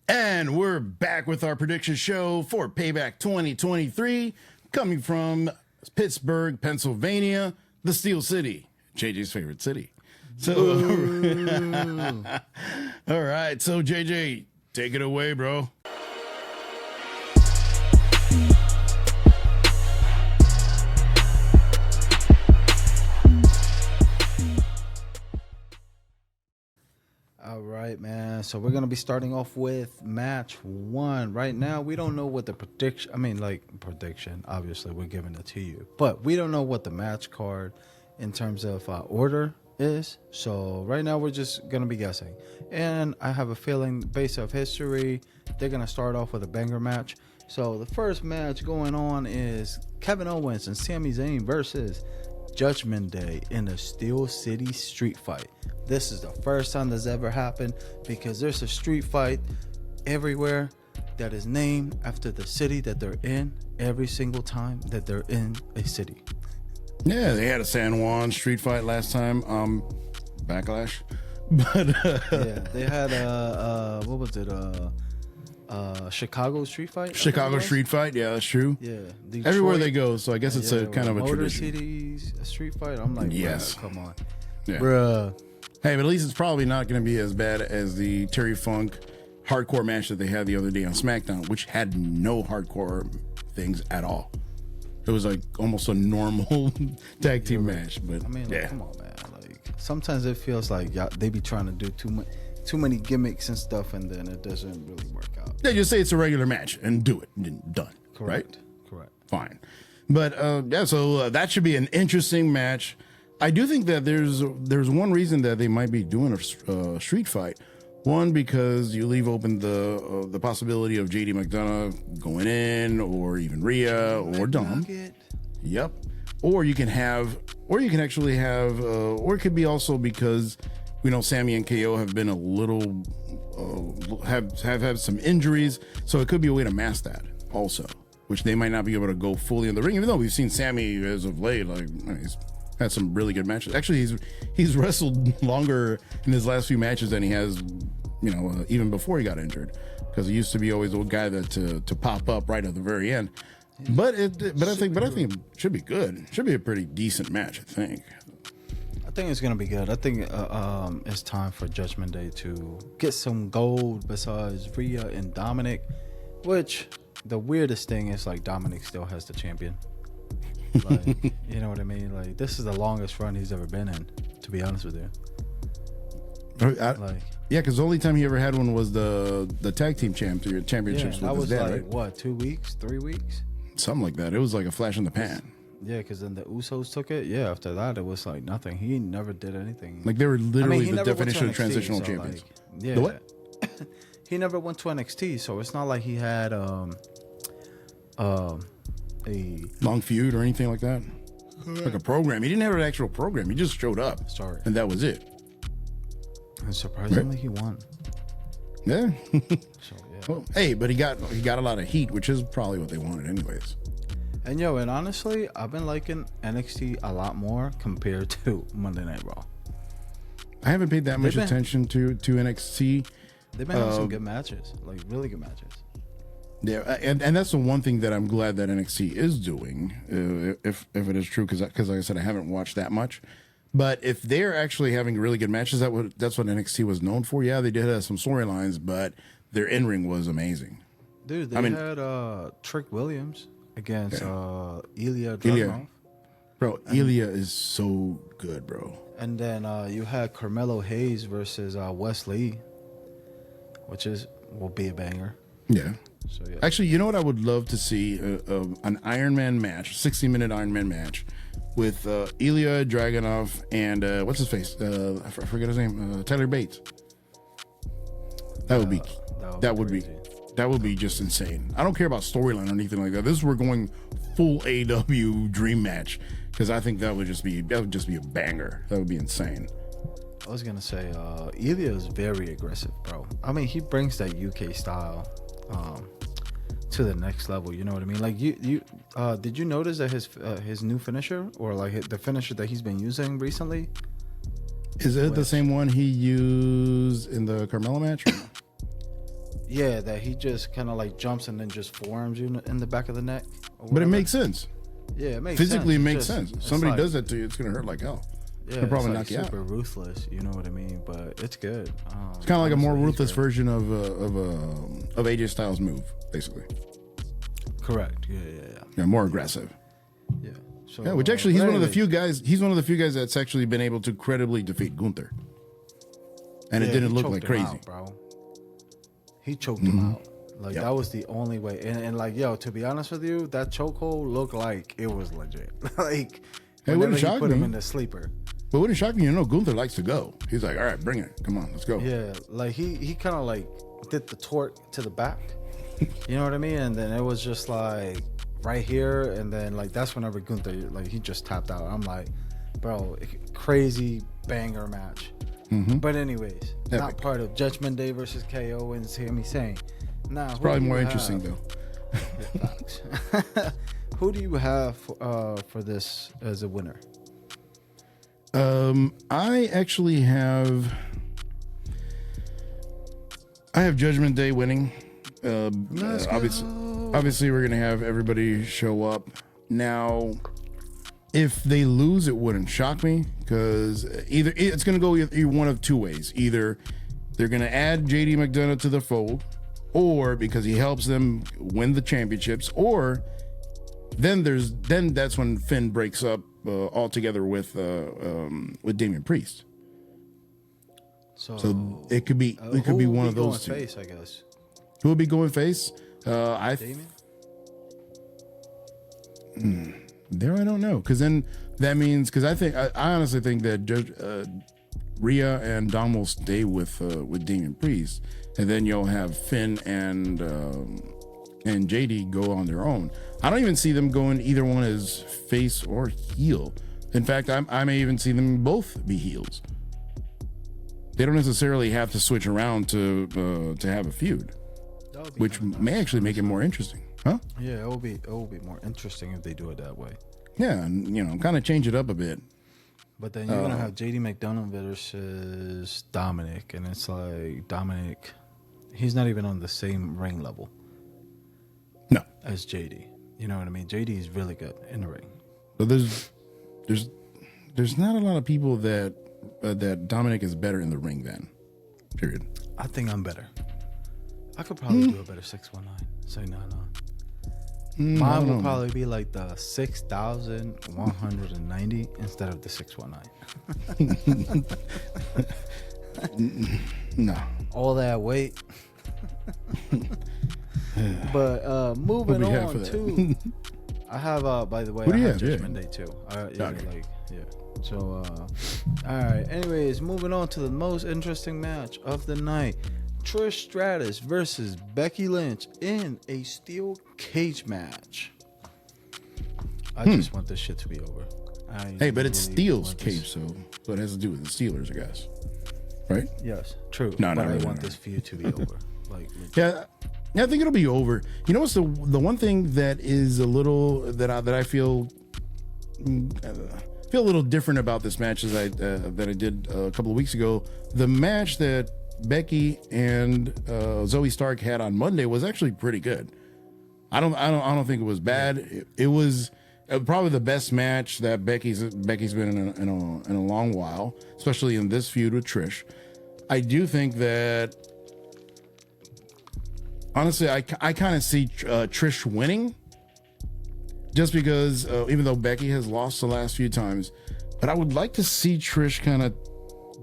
And we're back with our prediction show for Payback 2023, coming from Pittsburgh, Pennsylvania, the Steel City, JJ's favorite city. So, all right. So, JJ, take it away, bro. All right, man. So we're going to be starting off with match 1. Right now, we don't know what the prediction. Obviously, we're giving it to you. But we don't know what the match card in terms of order is. So right now, we're just going to be guessing. And I have a feeling, based off history, they're going to start off with a banger match. So the first match going on is Kevin Owens and Sami Zayn versus Judgment Day in a Steel City street fight. This is the first time that's ever happened because there's a street fight everywhere that is named after the city that they're in every single time that they're in a city. Yeah, they had a San Juan street fight last time. Backlash. But yeah, they had what was it? Chicago street fight. Chicago street fight. Yeah, that's true. Yeah, Detroit. Everywhere they go. So I guess it's a kind of a Motor tradition. Cities street fight. I'm like, yes, come on, yeah. Bruh. Hey, but at least it's probably not going to be as bad as the Terry Funk hardcore match that they had the other day on SmackDown, which had no hardcore things at all. It was like almost a normal tag team match. But I mean, yeah. Come on, man. Like sometimes it feels like they be trying to do too many gimmicks and stuff, and then it doesn't really work out. They just say it's a regular match and do it. And done. Correct. Right? Correct. Fine. But yeah, so that should be an interesting match. I do think that there's one reason that they might be doing a street fight. One, because you leave open the possibility of JD McDonough going in, or even Rhea or Dom. Yep. Or it could be also because we know Sammy and KO have been a little have had some injuries, so it could be a way to mask that also, which they might not be able to go fully in the ring, even though we've seen Sammy as of late, like he's had some really good matches. Actually, he's wrestled longer in his last few matches than he has, even before he got injured, because he used to be always the guy that to pop up right at the very end. But I think it should be good. It should be a pretty decent match, I think. I think it's gonna be good. I think it's time for Judgment Day to get some gold besides Rhea and Dominic, which the weirdest thing is like Dominic still has the champion. Like, you know what I mean? Like, this is the longest run he's ever been in, to be honest with you. Yeah, because the only time he ever had one was the tag team championships with that his was dad, like, right? what, 2 weeks, 3 weeks? Something like that. It was like a flash in the pan. Yeah, because then the Usos took it. Yeah, after that, it was like nothing. He never did anything. Like, they were literally the definition of transitional champions. Like, yeah. The what? He never went to NXT, so it's not like he had a long feud or anything like that. Like a program. He didn't have an actual program. He just showed up. Sorry. And that was it. And surprisingly, he won. Yeah. So, yeah. Well, hey, but he got a lot of heat, which is probably what they wanted anyways. And honestly, I've been liking NXT a lot more compared to Monday Night Raw. I haven't paid that much attention to NXT. They've been having some good matches, like really good matches. Yeah, and that's the one thing that I'm glad that NXT is doing, if it is true, because like I said, I haven't watched that much. But if they're actually having really good matches, that's what NXT was known for. Yeah, they did have some storylines, but their in-ring was amazing. Dude, they had Trick Williams against Ilya Dragunov. Bro, Ilya is so good, bro. And then you had Carmelo Hayes versus Wesley, which will be a banger. Yeah. So, yeah. Actually, you know what I would love to see? An Iron Man match, 60-minute Iron Man match with Ilya Dragunov and what's his face? I forget his name. Tyler Bates. That would be just insane. I don't care about storyline or anything like that. This is we're going full AW dream match, because I think that would just be a banger. That would be insane. I was gonna say Ilya is very aggressive, bro. I mean, he brings that UK style to the next level. You know what I mean? Like you did you notice that his new finisher, or like the finisher that he's been using recently? Is it the same one he used in the Carmella match? Yeah, that he just kind of like jumps and then just forearms you in the back of the neck. But it makes sense. Yeah, it makes Physically, sense. it makes sense. If somebody does that to you, it's gonna hurt like hell. Yeah, It'll probably it's knock you out. super ruthless. You know what I mean? But it's good. It's kind of like a more ruthless version of AJ Styles' move, basically. Correct. Yeah. Yeah, more aggressive. Yeah. So, Yeah, which actually he's one of the few guys. He's one of the few guys that's actually been able to credibly defeat Gunther, and it didn't look like crazy, out, bro. He choked him out. Like that was the only way. And like, yo, to be honest with you, that chokehold looked like it was legit. Like, it wouldn't shock put me. him in the sleeper. But wouldn't shock me. You know, Gunther likes to go. He's like, all right, bring it. Come on, let's go. Yeah, like he kind of like did the torque to the back. You know what I mean? And then it was just like right here, and then like that's whenever Gunther like he just tapped out. I'm like, bro, crazy banger match. But anyways, not part of Judgment Day versus KO and Sami Zayn. Now it's probably more interesting though. Who do you have for this as a winner? I actually have Judgment Day winning. Obviously, we're gonna have everybody show up. Now, if they lose, it wouldn't shock me because either it's gonna go either one of two ways. Either they're gonna add JD McDonough to the fold, or because he helps them win the championships, or then that's when Finn breaks up altogether with Damian Priest. So it could be one of those two. Face, I guess. Who would be going face? Damian? There, I don't know, because then that means I honestly think that Rhea and Dom will stay with Damian Priest, and then you'll have Finn and JD go on their own. I don't even see them going either one as face or heel. In fact, I may even see them both be heels. They don't necessarily have to switch around to have a feud, which may actually make it more interesting, huh? Yeah, it will be more interesting if they do it that way. Yeah, and kind of change it up a bit. But then you're gonna have JD McDonough versus Dominic, and it's like Dominic, he's not even on the same ring level. No, as JD. You know what I mean? JD is really good in the ring. But there's not a lot of people that Dominic is better in the ring than. Period. I think I'm better. I could probably do a better 619. Say no. Mine will probably be like the 6,190 instead of the 619. No. All that weight. But moving on to, I have by the way, I have Judgment Day too. So all right. Anyways, moving on to the most interesting match of the night: Trish Stratus versus Becky Lynch in a steel cage match. I just want this shit to be over. But it's Steel's cage, so it has to do with the Steelers, I guess. Right? Yes, true. No, I want this feud to be over. Yeah, I think it'll be over. You know what's the one thing that is a little that I feel a little different about this match as that I did a couple of weeks ago. The match that Becky and Zoe Stark had on Monday was actually pretty good. I don't think it was bad. It was probably the best match that Becky's been in a long while, especially in this feud with Trish. I do think that honestly, I kind of see Trish winning, just because even though Becky has lost the last few times, but I would like to see Trish kind of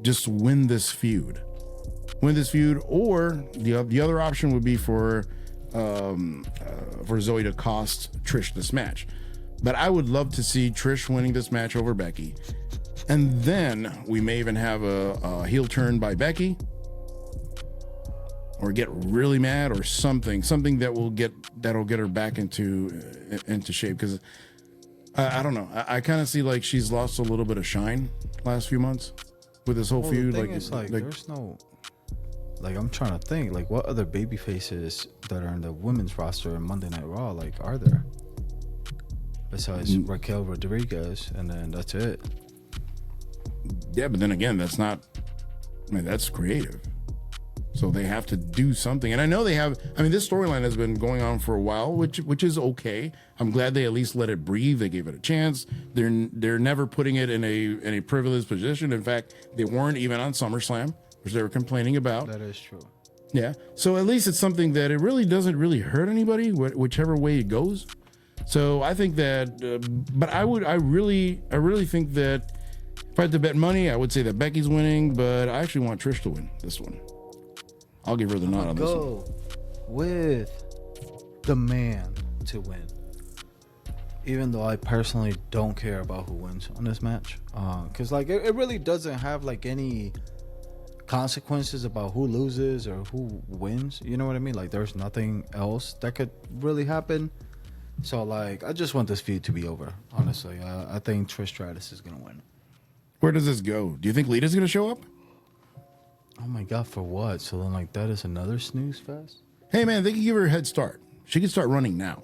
just win this feud, or the other option would be for Zoe to cost Trish this match. But I would love to see Trish winning this match over Becky, and then we may even have a heel turn by Becky, or get really mad, or something that'll get her back into shape. Because I don't know, I kind of see like she's lost a little bit of shine last few months with this whole feud. There's no, like, I'm trying to think, like, what other baby faces that are in the women's roster in Monday Night Raw, like, are there besides Raquel Rodriguez, and then that's it. Yeah, but then again, that's creative. So they have to do something. And I know they have, I mean, this storyline has been going on for a while, which is okay. I'm glad they at least let it breathe. They gave it a chance. They're never putting it in a privileged position. In fact, they weren't even on SummerSlam, which they were complaining about. That is true. Yeah. So at least it's something that it really doesn't really hurt anybody, whichever way it goes. So I think that, but I really think that if I had to bet money, I would say that Becky's winning, but I actually want Trish to win this one. I'll give her the nod on this one. Go with the man to win. Even though I personally don't care about who wins on this match. Because, like, it really doesn't have, like, any consequences about who loses or who wins. You know what I mean? Like, there's nothing else that could really happen. So, like, I just want this feud to be over, honestly. I think Trish Stratus is going to win. Where does this go? Do you think Lita's going to show up? Oh my God, for what? So then, like, that is another snooze fest? Hey, man, they can give her a head start. She can start running now.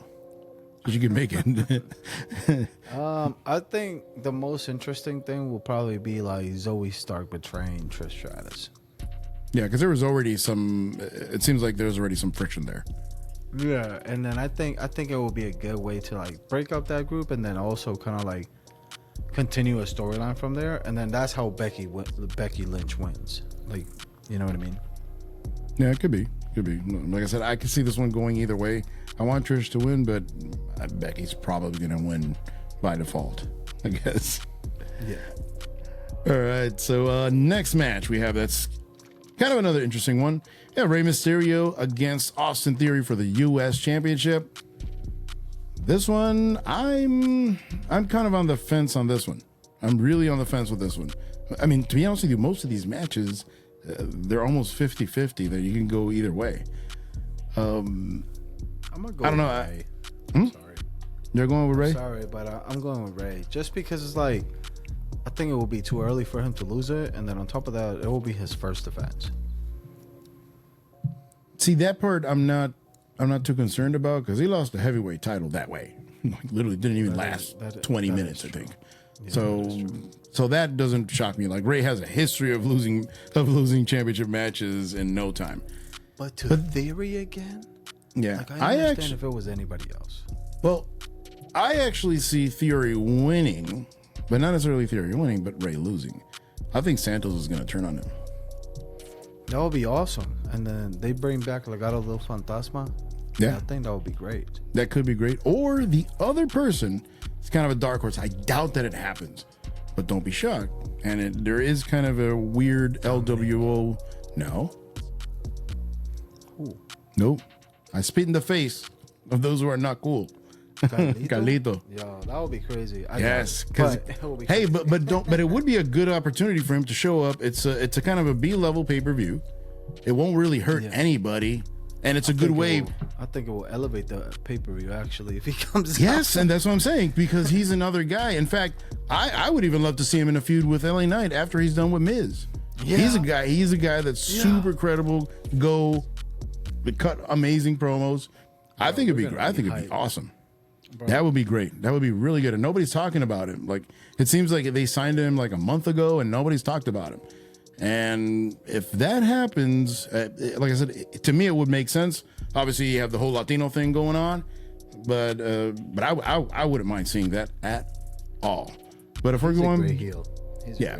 She can make it. I think the most interesting thing will probably be, like, Zoe Stark betraying Trish Stratus. Yeah, because there was already it seems like there's already some friction there. Yeah, and then I think it will be a good way to, like, break up that group and then also kind of, like, continue a storyline from there. And then that's how Becky Lynch wins. Like, you know what I mean? Yeah, it could be. Like I said, I could see this one going either way. I want Trish to win, but Becky's probably going to win by default, I guess. Yeah. All right, so next match we have, that's kind of another interesting one. Yeah, Rey Mysterio against Austin Theory for the U.S. Championship. This one, I'm kind of on the fence on this one. I'm really on the fence with this one. I mean, to be honest with you, most of these matches, they're almost 50-50 that you can go either way. I'm going to go I don't know. with Rey. Sorry. You're going with Rey? Sorry, but I'm going with Rey. Just because it's like, I think it will be too early for him to lose it. And then on top of that, it will be his first defense. See, that part I'm not too concerned about, because he lost the heavyweight title that way. Like, literally didn't even last 20 minutes, I think. Yeah, so that doesn't shock me. Like, Rey has a history of losing championship matches in no time. But Theory again? Yeah. Like, I understand if it was anybody else. Well, I actually see Theory winning, but not necessarily Theory winning, but Rey losing. I think Santos is going to turn on him. That would be awesome. And then they bring back Legado del Fantasma. Yeah. I think that would be great. That could be great. Or the other person, it's kind of a dark horse. I doubt that it happens, but don't be shocked. And there is kind of a weird LWO. No. Ooh. Nope. I spit in the face of those who are not cool. Carlito. Yo, that would be crazy. Yes, because hey, but it would be a good opportunity for him to show up. It's a kind of a B-level pay-per-view. It won't really hurt anybody, and it's a good way. I think it will elevate the pay-per-view actually if he comes. Yes, out. And that's what I'm saying, because he's another guy. In fact, I would even love to see him in a feud with LA Knight after he's done with Miz. Yeah. He's a guy that's super credible. Cut amazing promos. I think it'd be awesome. Bro. That would be great. That would be really good. And nobody's talking about him. Like, it seems like they signed him like a month ago and nobody's talked about him. And if that happens, like I said, to me, it would make sense. Obviously, you have the whole Latino thing going on, but I wouldn't mind seeing that at all. But if we're going,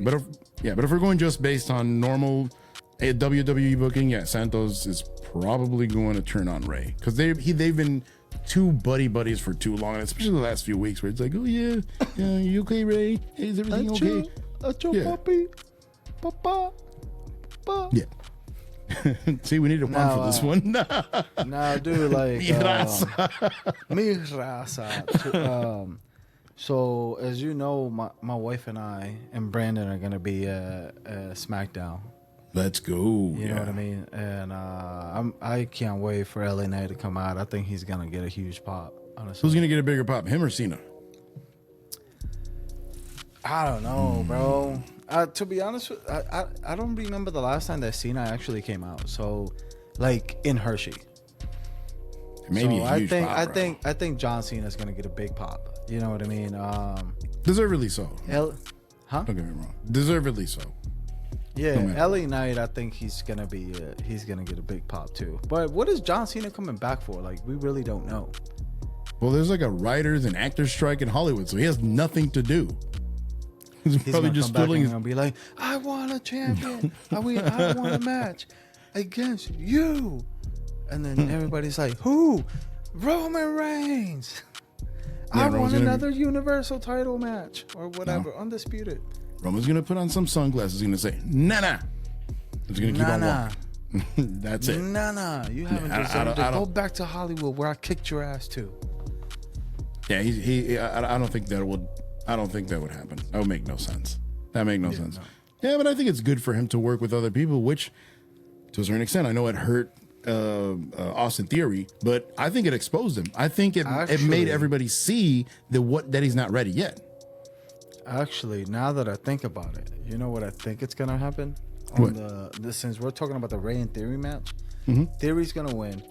but if we're going just based on normal WWE booking, Santos is probably going to turn on Rey, because they've been two buddies for too long, especially the last few weeks, where it's like, oh yeah, you okay, Rey? Hey, is everything okay? Puppy, papa. Yeah. See, we need a pun for this one. Nah, dude, like mi raza. So as you know, my wife and I and Brandon are gonna be at SmackDown. Let's go. You know what I mean? And I can't wait for LA Knight to come out. I think he's gonna get a huge pop. Honestly, who's gonna get a bigger pop, him or Cena? I don't know, bro. To be honest, I don't remember the last time that Cena actually came out. So, like in Hershey. Maybe a huge pop, I think John Cena's gonna get a big pop. You know what I mean? Deservedly so. Huh? Don't get me wrong. Deservedly so. Yeah, LA Knight, I think he's gonna get a big pop too. But what is John Cena coming back for? Like, we really don't know. Well, there's like a writers and actors strike in Hollywood, so he has nothing to do. He's probably just twiddling and be like, I want a champion. I want a match against you. And then everybody's like, who? Roman Reigns. Yeah, I want another Universal title match or whatever, undisputed. Roman's gonna put on some sunglasses. He's gonna say, "Nah." He's gonna keep on walking. That's it. Nah. You haven't deserved it. Go back to Hollywood where I kicked your ass too. Yeah, I don't think that would. I don't think that would happen. That would make no sense. That make no sense. No. Yeah, but I think it's good for him to work with other people, which, to a certain extent, I know it hurt Austin Theory, but I think it exposed him. I think it made everybody see that he's not ready yet. Actually, now that I think about it, you know what I think it's gonna happen? Since we're talking about the Rey and Theory match, Theory's gonna win.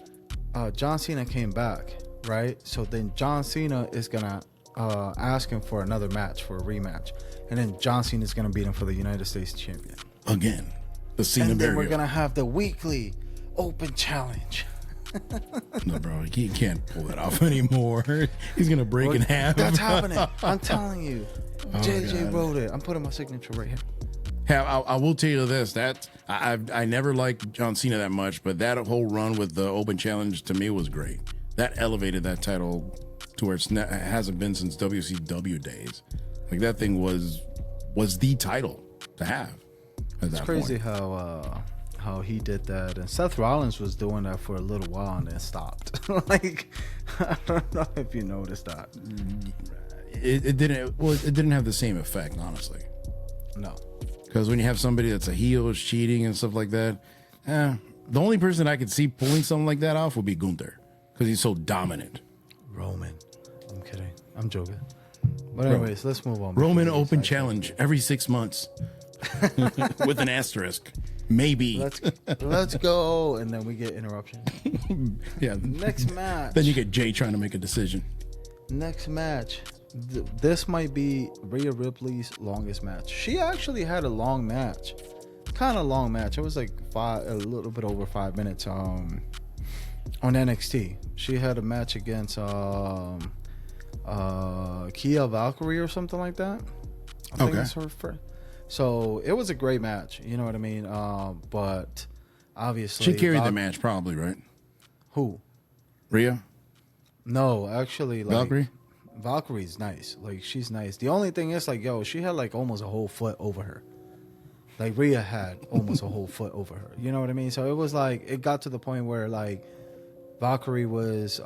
John Cena came back, right? So then John Cena is gonna ask him for another match, for a rematch, and then John Cena is gonna beat him for the United States champion again. The Cena and then burial. We're gonna have the weekly open challenge. No, bro, he can't pull that off anymore. He's gonna break in half. That's happening. I'm telling you. JJ wrote it. I'm putting my signature right here. Yeah, I will tell you this: that I never liked John Cena that much, but that whole run with the Open Challenge to me was great. That elevated that title to where it hasn't been since WCW days. Like, that thing was the title to have. It's crazy how he did that, and Seth Rollins was doing that for a little while and then stopped. Like, I don't know if you noticed that. It didn't have the same effect, honestly. No, because when you have somebody that's a heel is cheating and stuff like that, the only person I could see pulling something like that off would be Gunther, because he's so dominant. Roman, I'm kidding, I'm joking. But anyways, let's move on. Roman Open Challenge every 6 months with an asterisk. Maybe. Let's go, and then we get interruption. Yeah. Next match. Then you get Jay trying to make a decision. Next match. This might be Rhea Ripley's longest match. She actually had a long match, kind of long match. It was like a little bit over 5 minutes. On NXT, she had a match against Kia Valkyrie or something like that. I think that's her friend. So it was a great match, you know what I mean? But obviously she carried the match, probably, right? Who? Rhea? No, actually, like, Valkyrie? Valkyrie's nice. Like, she's nice. The only thing is, like, she had like almost a whole foot over her. Like, Rhea had almost a whole foot over her. You know what I mean? So it was like, it got to the point where, like, Valkyrie was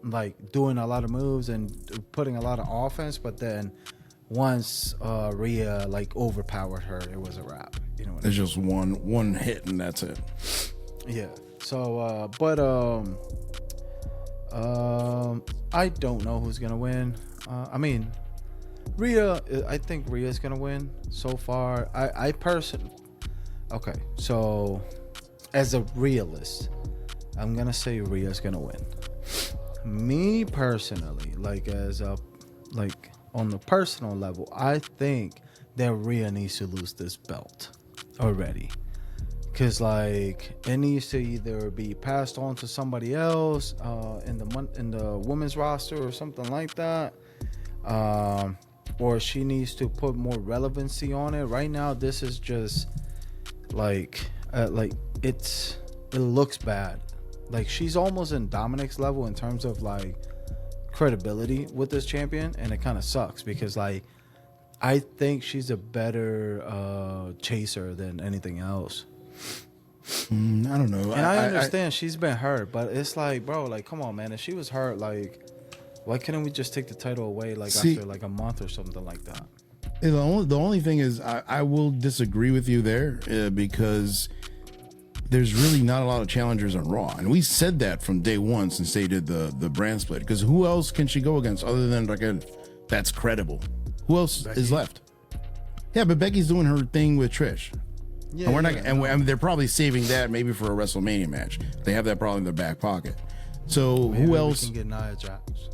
like doing a lot of moves and putting a lot of offense, but then once Rhea like overpowered her, it was a wrap. You know what I mean? It's just one hit and that's it. Yeah. So I don't know who's gonna win. I mean, Rhea. I think Rhea's gonna win so far. I personally. Okay, so as a realist, I'm gonna say Rhea's gonna win. Me personally, like on the personal level, I think that Rhea needs to lose this belt already. Cause like it needs to either be passed on to somebody else in the women's roster or something like that, or she needs to put more relevancy on it. Right now, this is just like it looks bad. Like, she's almost in Dominic's level in terms of like credibility with this champion, and it kind of sucks because like I think she's a better chaser than anything else. I don't know. And I understand she's been hurt, but it's like, bro, like, come on, man. If she was hurt, like, why couldn't we just take the title away after like a month or something like that? The only thing is I will disagree with you there because there's really not a lot of challengers on Raw. And we said that from day one since they did the brand split. Because who else can she go against other than Raquel? That's credible. Who else is left? Yeah, but Becky's doing her thing with Trish. Yeah, and we're not, and they're probably saving that maybe for a WrestleMania match. They have that probably in their back pocket. So maybe who else? We can get Nia Jax.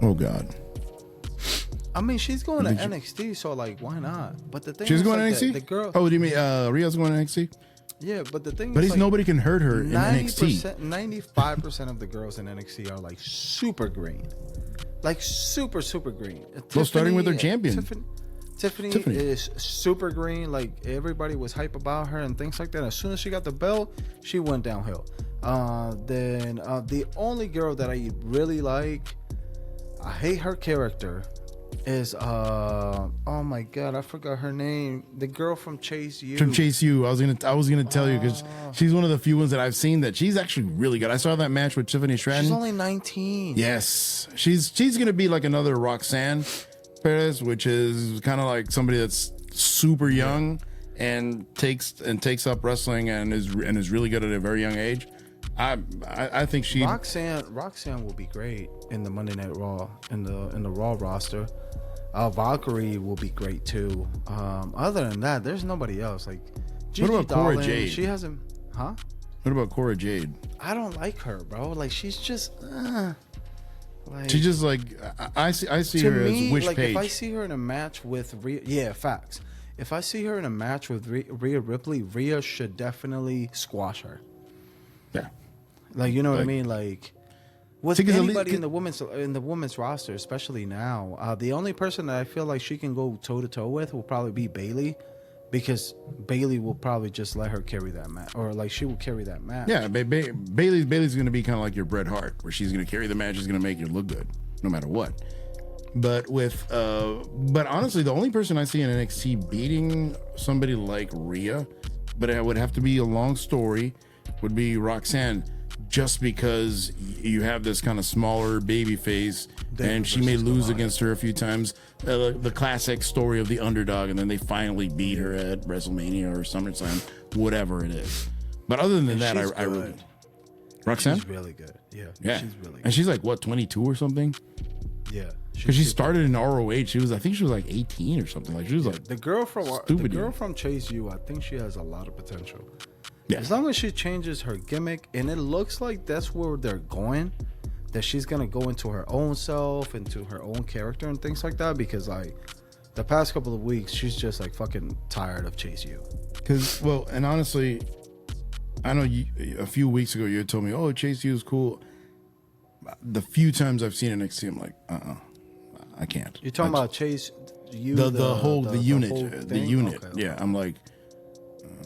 Oh God. I mean, she's going to NXT, so like, why not? But the thing She's is, going like, to NXT. the girl. Oh, do you mean Rhea's going to NXT? Yeah, but the thing But is, like, nobody can hurt her in NXT. 95% of the girls in NXT are like super green, like super green. Well, starting with their champion. Tiffany is super green. Like, everybody was hype about her and things like that. As soon as she got the belt, she went downhill. Then the only girl that I really like, I hate her character, is oh my god, I forgot her name. The girl from Chase U. From Chase U. I was gonna tell you, because she's one of the few ones that I've seen that she's actually really good. I saw that match with Tiffany Stratton. She's only 19. Yes, she's gonna be like another Roxanne Perez, which is kind of like somebody that's super young and takes up wrestling and is really good at a very young age. I think she Roxanne will be great in the Monday Night Raw, in the Raw roster. Valkyrie will be great too. Other than that, there's nobody else. Like, Gigi what about Dolan, Cora Jade? She hasn't, huh? What about Cora Jade? I don't like her, bro. Like, she's just, like, she's just like, I see her as Wish like, Page. if I see her in a match with Rhea, yeah, facts. If I see her in a match with Rhea Ripley, Rhea should definitely squash her. Yeah. Like, you know what I mean? Like, with because anybody in the women's roster, especially now, the only person that I feel like she can go toe to toe with will probably be Bayley, because Bayley will probably just let her carry that match, or like she will carry that match. Yeah, Bayley's going to be kind of like your Bret Hart, where she's going to carry the match, she's going to make you look good, no matter what. But but honestly, the only person I see in NXT beating somebody like Rhea, but it would have to be a long story, would be Roxanne. Just because you have this kind of smaller baby face, and she may lose against her a few times. The classic story of the underdog, and then they finally beat her at WrestleMania or SummerSlam, whatever it is. But other than that, I really... Roxanne? She's really good. Yeah. She's really good. And she's like, what, 22 or something? Yeah. Because she started in ROH. I think she was like 18 or something. Like, she was like the girl from Chase U, I think she has a lot of potential. Yeah. As long as she changes her gimmick, and it looks like that's where they're going, that she's gonna go into her own self, into her own character and things like that. Because like the past couple of weeks, she's just like fucking tired of Chase U. Because and honestly, I know a few weeks ago you had told me, "Oh, Chase U is cool." The few times I've seen NXT, I'm like, I can't. You're talking about Chase U, the unit. Okay. Yeah, I'm like.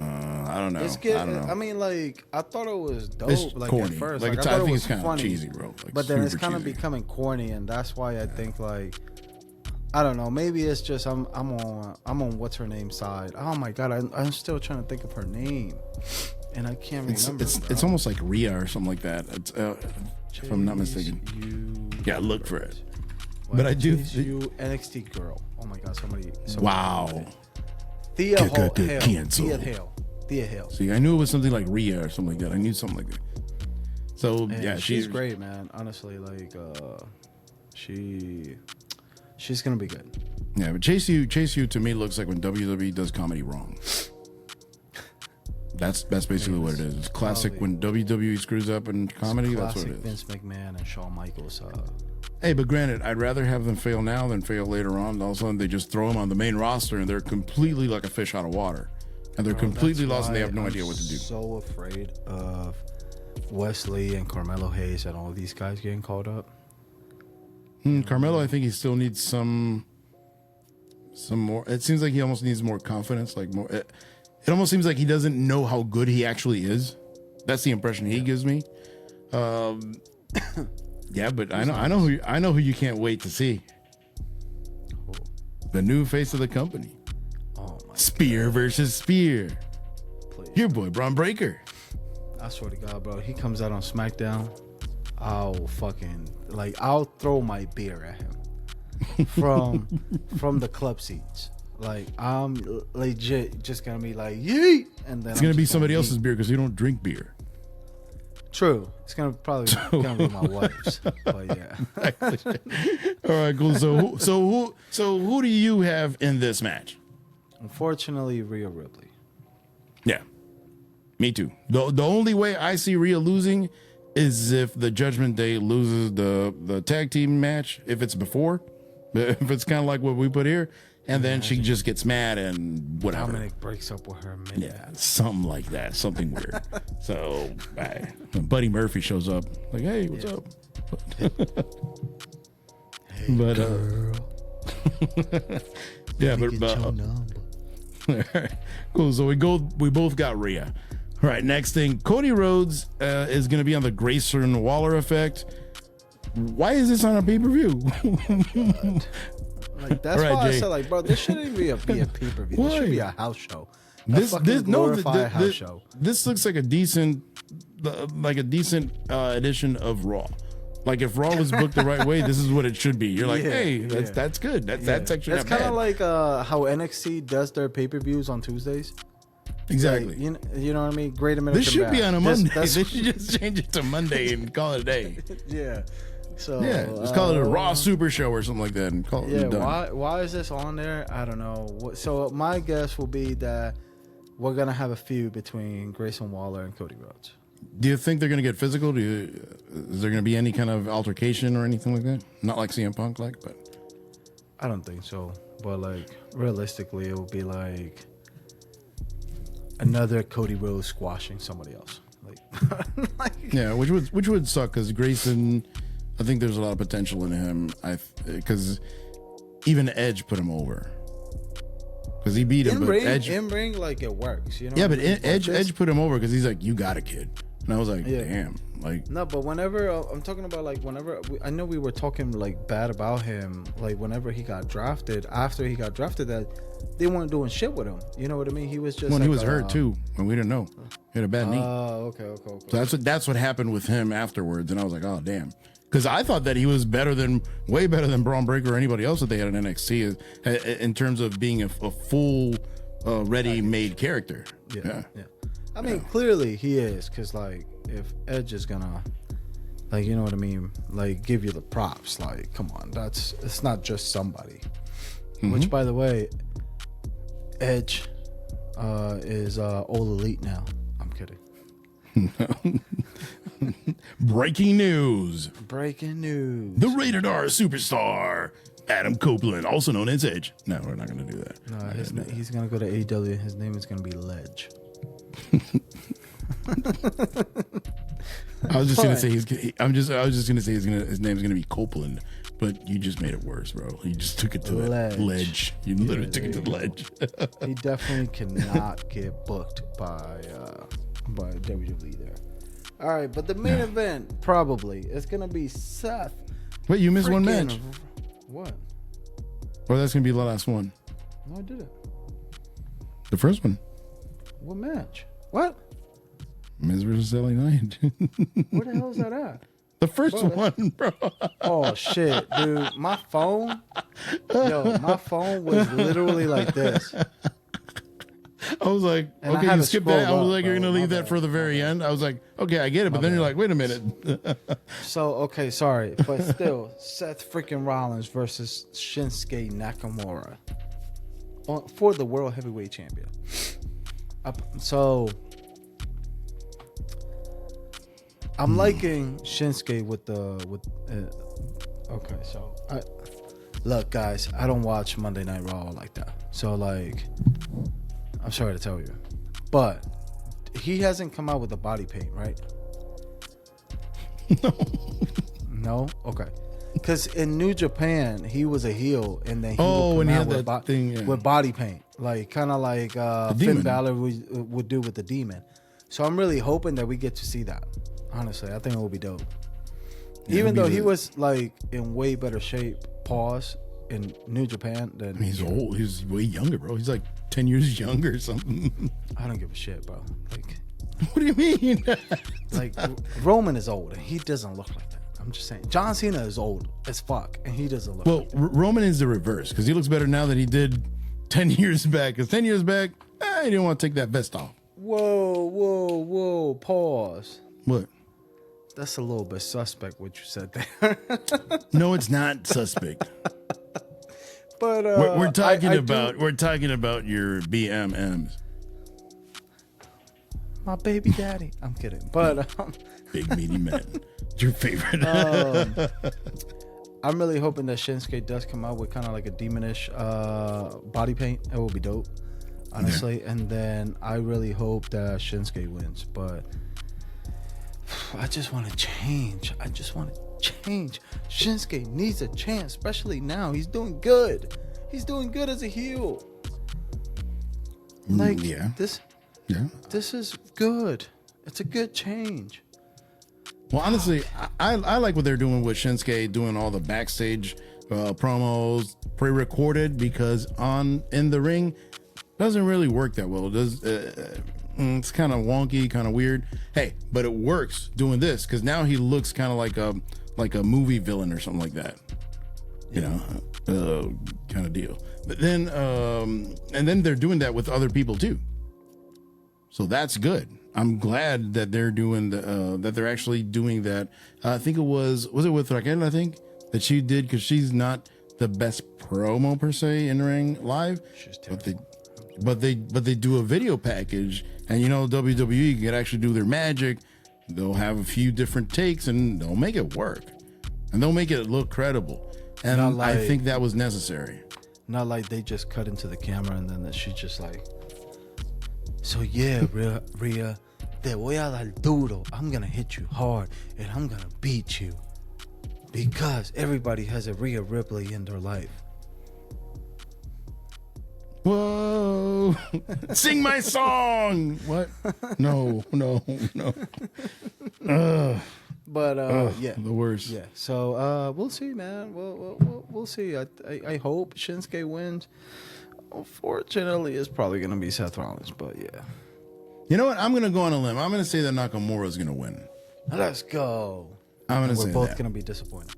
I don't know. I don't know. I mean, like, I thought it was dope. It's like corny. At first, like I think it it's kind funny, of cheesy, bro. Like, but then it's kind of cheesy. becoming corny, and that's why I think like, I don't know. Maybe it's just I'm on what's her name side. Oh my god, I'm still trying to think of her name, and I can't remember. It's almost like Rhea or something like that. It's, if I'm not mistaken. Yeah, look for it. But I do. NXT girl. Oh my god, somebody wow. Thea Hale. See, I knew it was something like Rhea or something like that. I knew something like that. So yeah, she's great, man. Honestly, like she's gonna be good. Yeah, but Chase U to me looks like when WWE does comedy wrong. That's basically what it is. It's classic when WWE screws up in comedy. That's what it is. Vince McMahon and Shawn Michaels. Hey, but granted, I'd rather have them fail now than fail later on. All of a sudden, they just throw them on the main roster, and they're completely like a fish out of water. And they're completely lost, and they have no idea what to do. I'm so afraid of Wesley and Carmelo Hayes and all of these guys getting called up. Carmelo, I think he still needs some more. It seems like he almost needs more confidence. Like more. It almost seems like he doesn't know how good he actually is. That's the impression he gives me. Yeah, but I know who you can't wait to see. The new face of the company. Oh my Spear versus Spear. Please. Your boy Braun Breaker. I swear to God, bro. He comes out on SmackDown. I'll throw my beer at him from the club seats. Like, I'm legit just gonna be like, yeet, and then it's gonna be somebody else's beer because you don't drink beer. True. It's probably gonna be my wife's. But yeah. All right, cool. So who do you have in this match? Unfortunately, Rhea Ripley. Yeah, me too. The only way I see Rhea losing is if the Judgment Day loses the tag team match. If it's before, If it's kind of like what we put here, and then she just gets mad and whatever. Dominic breaks up with her mid match. Something like that. Something weird. So, when Buddy Murphy shows up, like, hey, what's up? Hey, But, girl. Yeah, Let me but get your number. cool. So we both got Rhea. All right, next thing, Cody Rhodes is going to be on the Grayson Waller Effect. Why is this on a pay-per-view? Like that's All right, why Jay. I said, like, bro, this shouldn't be a pay-per-view. This should be a house show. This House show. This looks like a decent edition of Raw. Like if Raw was booked the right way, this is what it should be. You're like, hey, that's good. That's actually It's not kind bad. of like how NXT does their pay-per-views on Tuesdays. Exactly. Like, you know what I mean? Great American This should be Bash. on a Monday. This- They should just change it to Monday and call it a day. yeah. So Yeah, just call it a Raw Super Show or something like that, and call Yeah. it done. Why is this on there? I don't know. So my guess will be that we're gonna have a feud between Grayson Waller and Cody Rhodes. Do you think they're going to get physical? Is there going to be any kind of altercation or anything like that? Not like CM Punk, but I don't think so. But like realistically, it will be like another Cody Rhodes squashing somebody else. Like, yeah, which would suck because Grayson, I think there's a lot of potential in him. Because even Edge put him over because he beat him, but Edge in ring, like it works, you know. Yeah, but Edge put him over because he's like, you got it, kid. And I was like, damn. Like, no, but whenever I'm talking about, like, I know we were talking like bad about him, like whenever he got drafted, after he got drafted, that they weren't doing shit with him. You know what I mean? He was just when he was hurt too, and we didn't know. He had a bad knee. Oh, okay. So that's what happened with him afterwards, and I was like, oh damn. Because I thought that he was way better than Braun Breaker or anybody else that they had in NXT in terms of being a full, ready-made character. Yeah. I mean, clearly he is, because like if Edge is gonna, like, you know what I mean, like give you the props, like come on, it's not just somebody. Mm-hmm. Which, by the way, Edge is All Elite now. I'm kidding. Breaking news. The Rated R superstar Adam Copeland, also known as Edge. No, we're not going to do that. No, he's going to go to AEW. His name is going to be Ledge. I was just gonna say his name's gonna be Copeland, but you just made it worse, bro. You just took it to the ledge. You literally took it to the ledge. He definitely cannot get booked by WWE there. All right, but the main event probably is gonna be Seth. Wait, you missed one match. What? Or that's gonna be the last one. No, I didn't. The first one. What match? What? Miz versus LA Knight. Where the hell is that at? The first one, bro. Oh shit, dude! My phone was literally like this. I was like, And okay, you skipped that. I was like, you're gonna leave that for the very end. I was like, okay, I get it, but then you're like, wait a minute. So okay, sorry, but still, Seth freaking Rollins versus Shinsuke Nakamura for the World Heavyweight Champion. So I'm liking Shinsuke with. Okay, so look, guys, I don't watch Monday Night Raw like that. So like, I'm sorry to tell you, but he hasn't come out with a body paint, right? No. Okay. Because in New Japan, he was a heel, and then he would come out with body paint, like kind of like Finn Balor would do with the Demon. So I'm really hoping that we get to see that. Honestly, I think it will be dope. Yeah, even though he was like in way better shape, in New Japan than he's old. He's way younger, bro. He's like 10 years younger or something. I don't give a shit, bro. Like, what do you mean? Like Roman is old, and he doesn't look like that. I'm just saying. John Cena is old as fuck, and he doesn't look like that. Roman is the reverse, because he looks better now than he did 10 years back. Because 10 years back, he didn't want to take that vest off. Whoa. Pause. What? That's a little bit suspect what you said there. No, it's not suspect. But we're talking about your BMMs. My baby daddy. I'm kidding. But big meaty men. It's your favorite. I'm really hoping that Shinsuke does come out with kind of like a demonish body paint. It will be dope, honestly. Yeah. And then I really hope that Shinsuke wins. But I just want to change. Shinsuke needs a chance, especially now. He's doing good. He's doing good as a heel. Like, this is good. It's a good change. Well, honestly, I like what they're doing with Shinsuke, doing all the backstage promos, pre-recorded, because in the ring doesn't really work that well. It does. It's kind of wonky, kind of weird. Hey, but it works doing this because now he looks kind of like a movie villain or something like that. You know, kind of deal. But then, and then they're doing that with other people too. So that's good. I'm glad that they're doing that they're actually doing that. I think was it with Raquel? I think that she did, because she's not the best promo per se in the ring live. She's terrible. But they do a video package, and you know WWE can actually do their magic. They'll have a few different takes and they'll make it work, and they'll make it look credible. And I think that was necessary. Not like they just cut into the camera and then she just like, so yeah, Rhea, te voy a dar duro. I'm going to hit you hard and I'm going to beat you. Because everybody has a Rhea Ripley in their life. Whoa. Sing my song. What? No. But yeah, the worst. Yeah. So we'll see, man. We'll see. I hope Shinsuke wins. Unfortunately, it's probably gonna be Seth Rollins, but yeah. You know what? I'm gonna go on a limb. I'm gonna say that Nakamura is gonna win. Let's go. We're both gonna be disappointed.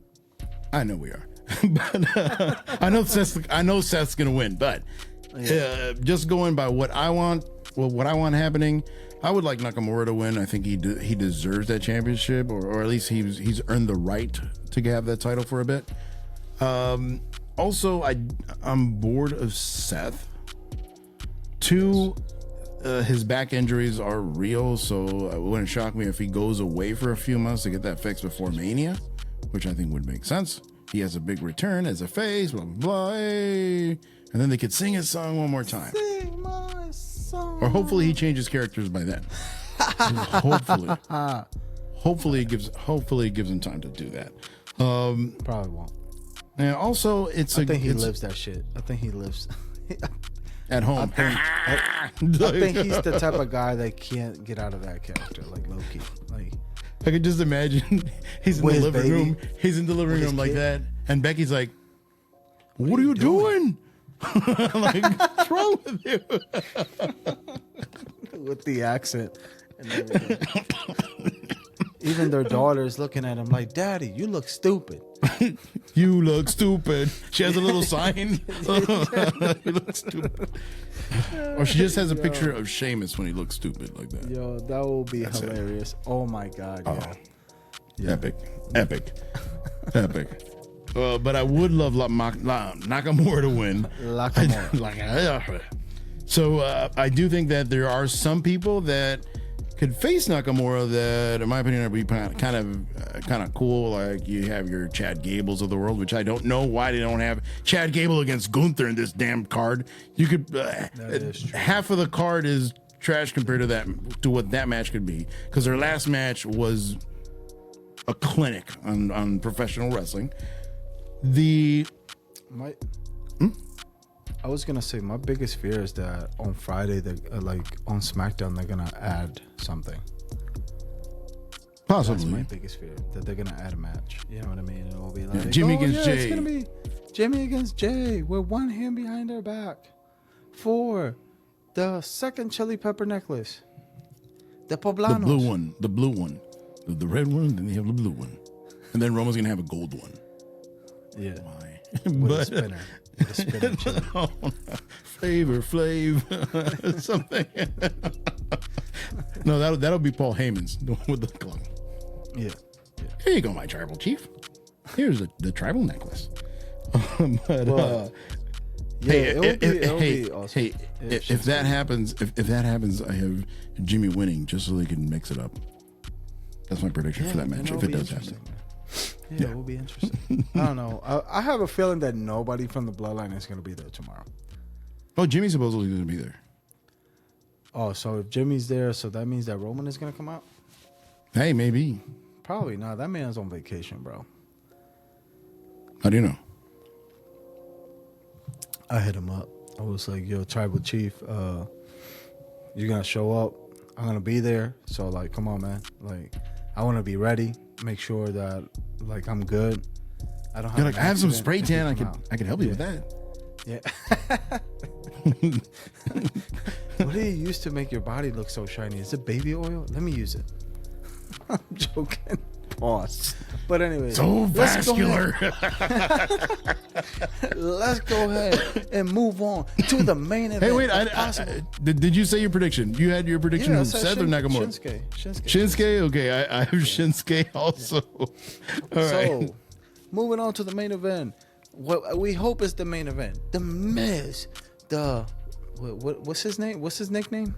I know we are, but I know Seth's gonna win. But just going by what I want happening, I would like Nakamura to win. I think he deserves that championship, or at least he's earned the right to have that title for a bit. Also, I'm bored of Seth. 2, his back injuries are real, so it wouldn't shock me if he goes away for a few months to get that fixed before Mania, which I think would make sense. He has a big return as a face, blah, blah, blah, hey. And then they could sing his song one more time. Sing my song. Or hopefully he changes characters by then. Hopefully it gives him time to do that. Probably won't. And also, I think he lives that shit. I think he lives at home. I think he's the type of guy that can't get out of that character, like low key. Like, I could just imagine he's in the living room. He's in the living room like that, and Becky's like, "What are you doing?" Like, what's wrong with you? With the accent and everything. Even their daughter's looking at him like, "Daddy, you look stupid." You look stupid. She has a little sign. You look stupid. Or she just has a picture of Sheamus when he looks stupid like that. Yo, that will be hilarious. It. Oh my God. Yeah. Epic. But I would love Nakamura to win. So I do think that there are some people that could face Nakamura that, in my opinion, would be kind of cool. Like, you have your Chad Gables of the world, which I don't know why they don't have Chad Gable against Gunther in this damn card. You could half of the card is trash compared to what that match could be, because their last match was a clinic on professional wrestling. I was gonna say, my biggest fear is that on Friday, on SmackDown, they're gonna add something. Possibly. That's my biggest fear, that they're gonna add a match. You know what I mean? It will be like, Jimmy against Jay. It's gonna be Jimmy against Jay with one hand behind their back for the second chili pepper necklace. The Poblanos. The blue one. The red one, then they have the blue one. And then Roman's gonna have a gold one. Yeah. Why? With a spinner. No. Flavor Flav something. No, that'll be Paul Heyman's with the club. Yeah. Here you go, my tribal chief. Here's the tribal necklace. If that happens, I have Jimmy winning just so they can mix it up. That's my prediction for that match. If it does happen. Yeah, it will be interesting. I don't know. I have a feeling that nobody from the Bloodline is going to be there tomorrow. Oh, Jimmy's supposedly going to be there. Oh, so if Jimmy's there, so that means that Roman is going to come out? Hey, maybe. Probably not. That man's on vacation, bro. How do you know? I hit him up. I was like, yo, Tribal Chief, you're going to show up. I'm going to be there. So, like, come on, man. Like, I want to be ready. Make sure that, like, I'm good. I don't have You're like, I have some spray tan. I can help you with that. Yeah. What do you use to make your body look so shiny? Is it baby oil? Let me use it. I'm joking. Pause. But anyway, so vascular. Let's go ahead and move on to the main event. Hey, wait. Did you say your prediction? You had your prediction of Seth or Nakamura? Shinsuke. Okay, I have Shinsuke also. All right. So, moving on to the main event. What we hope is the main event. The Miz. What's his name? What's his nickname?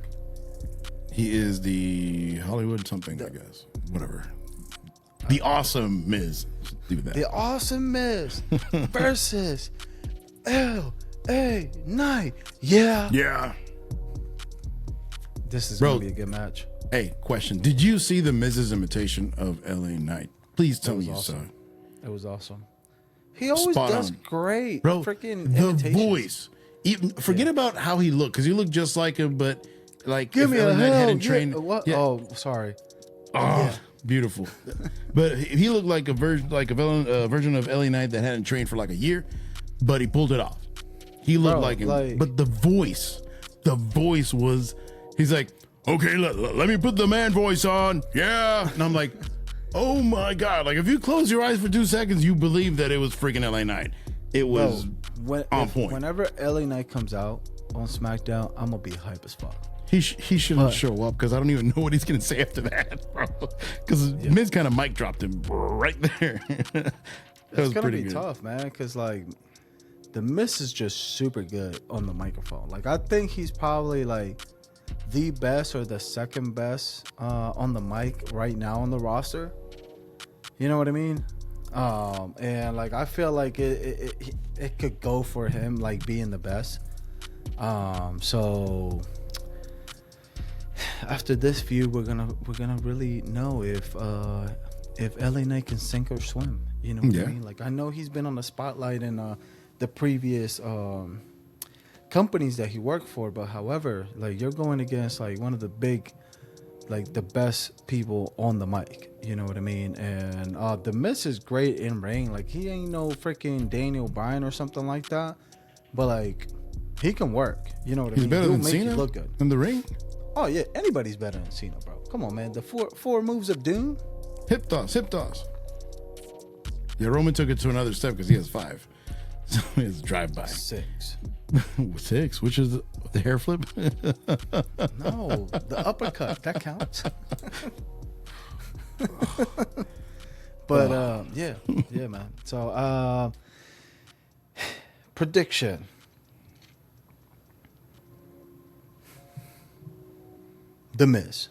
He is the Hollywood something, I guess. Whatever. The Awesome Miz. Do that. The Awesome Miz versus LA Knight. Yeah. Yeah. This is going to be a good match. Hey, question. Did you see the Miz's imitation of LA Knight? Please tell me you saw it. It was awesome. He always does great. Bro, freaking the imitations. voice. Even, forget about how he looked, because he looked just like him, but like give me LA a Knight hell. hadn't trained. What? Yeah. Oh, sorry. Oh, yeah. Beautiful. But he looked like a version of LA Knight that hadn't trained for like a year, but he pulled it off. He looked like him. But the voice was, he's like, okay, let me put the man voice on. Yeah. And I'm like, oh my God. Like if you close your eyes for 2 seconds, you believe that it was freaking LA Knight. It was on point. Whenever LA Knight comes out on SmackDown, I'm going to be hype as fuck. He shouldn't show up because I don't even know what he's going to say after that, bro. Because Miz kind of mic dropped him right there. It's going to be tough, man, because, like, the Miz is just super good on the microphone. Like, I think he's probably, like, the best or the second best on the mic right now on the roster. You know what I mean? And, like, I feel like it could go for him, like, being the best. So after this feud, we're gonna really know if LA Knight can sink or swim. You know what I mean? Like I know he's been on the spotlight in the previous companies that he worked for, but however, like you're going against like one of the big, like the best people on the mic. You know what I mean? And the Miz is great in ring. Like he ain't no freaking Daniel Bryan or something like that, but like he can work. You know what I mean? He's better than Cena look good in the ring. Oh yeah, anybody's better than Cena, bro. Come on, man. The four moves of doom. Hip toss. Yeah, Roman took it to another step because he has 5. So he has drive-by. 6. 6, which is the hair flip? No, the uppercut. That counts. But yeah, man. So prediction. The Miz.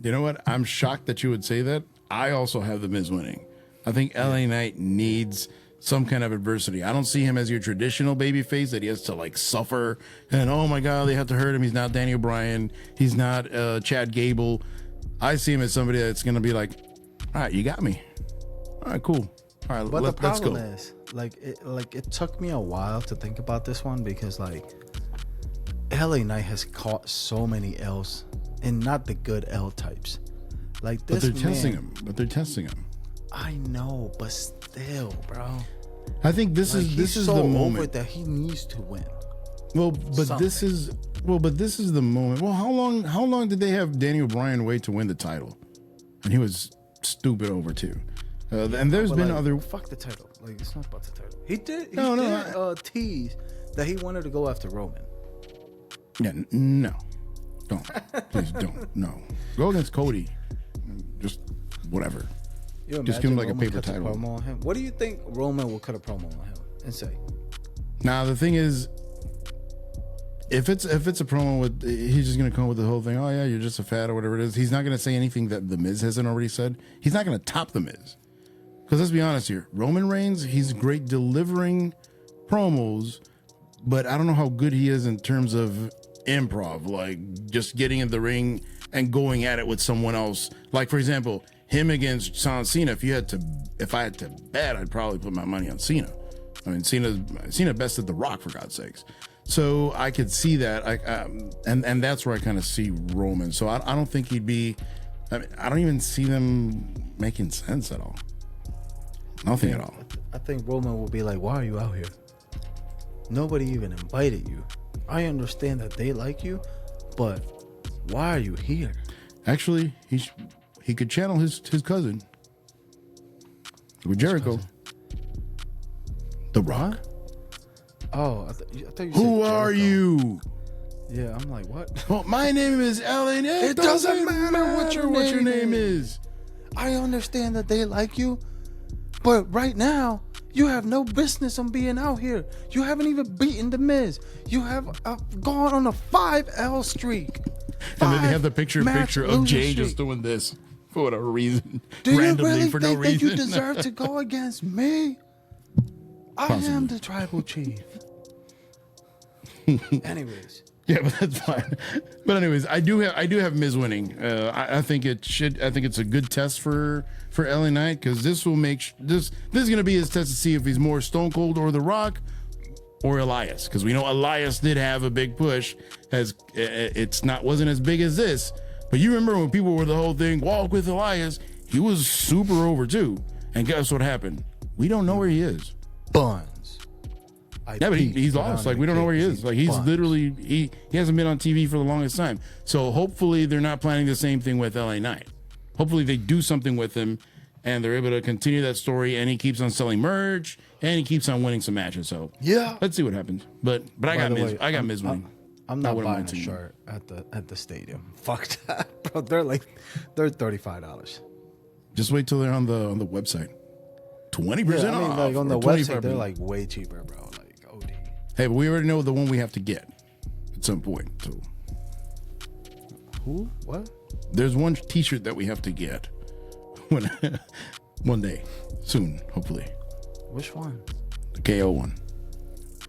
You know what? I'm shocked that you would say that. I also have the Miz winning. I think LA Knight needs some kind of adversity. I don't see him as your traditional babyface that he has to like suffer and oh my God, they have to hurt him. He's not Daniel Bryan. He's not Chad Gable. I see him as somebody that's going to be like, all right, you got me. All right, cool. All right, but let's go. The problem is, it took me a while to think about this one because like LA Knight has caught so many L's and not the good L types. Like this, but they're testing him. I know, but still, bro. I think this is the moment that he needs to win. Well, but this is the moment. Well, how long did they have Daniel Bryan wait to win the title? And he was stupid over too. And there's been other. Fuck the title. Like it's not about the title. He did tease that he wanted to go after Roman. Yeah, no, don't. Please don't. No, go against Cody. Just whatever. Just give him like Roman a paper title. Promo on him. What do you think Roman will cut a promo on him and say? Now the thing is, if it's a promo with, he's just gonna come up with the whole thing. Oh yeah, you're just a fat or whatever it is. He's not gonna say anything that the Miz hasn't already said. He's not gonna top the Miz Because let's be honest here, Roman Reigns, he's great delivering promos, but I don't know how good he is in terms of improv, like just getting in the ring and going at it with someone else. Like, for example, him against Cena. If I had to bet, I'd probably put my money on Cena. I mean, Cena bested The Rock, for God's sakes. So I could see that, and that's where I kind of see Roman. So I don't think he'd be. I mean, I don't even see them making sense at all. Nothing at all. I think Roman will be like, "Why are you out here? Nobody even invited you. I understand that they like you, but why are you here?" Actually, he could channel his cousin with Jericho. The Rock. Huh? Oh, I thought you said Who are Jericho. you? Yeah, I'm like, what? Well, my name is Ellen. It doesn't matter what your name is. I understand that they like you, but right now you have no business on being out here. You haven't even beaten the Miz. You have gone on a 5L streak. And then they have the picture of Jay streak. just doing this for whatever reason. Do you randomly really for think no that reason. you deserve to go against me? I am the tribal chief. Anyways. Yeah, but that's fine. But anyways, I do have Miz winning. I think it's a good test for LA Knight, because this will make this is gonna be his test to see if he's more Stone Cold or The Rock or Elias, because we know Elias did have a big push. Wasn't as big as this, but you remember when people were the whole thing walk with Elias, he was super over too. And guess what happened? We don't know where he is. Buns. Yeah, but he's lost. Like, we don't know where he is. Like, he's literally he hasn't been on TV for the longest time. So hopefully they're not planning the same thing with LA Knight. Hopefully they do something with him and they're able to continue that story, and he keeps on selling merch and he keeps on winning some matches. So yeah, let's see what happens. But I got Miz. I got Miz winning. I'm not buying a shirt at the stadium. Fuck that, bro. They're $35. Just wait till they're on the website. 20% off. Like on the 25%. website, they're like way cheaper, bro. Like OD. Hey, but we already know the one we have to get at some point. So who? What? there's one T-shirt that we have to get one day soon, hopefully. Which one? The KO one.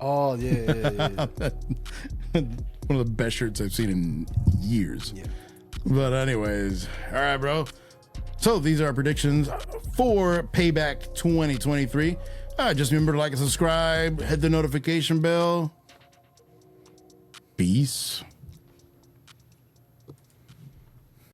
Oh yeah. One of the best shirts I've seen in years. Yeah. But anyways, all right, bro. So these are our predictions for Payback 2023. Just remember to like and subscribe, hit the notification bell. Peace.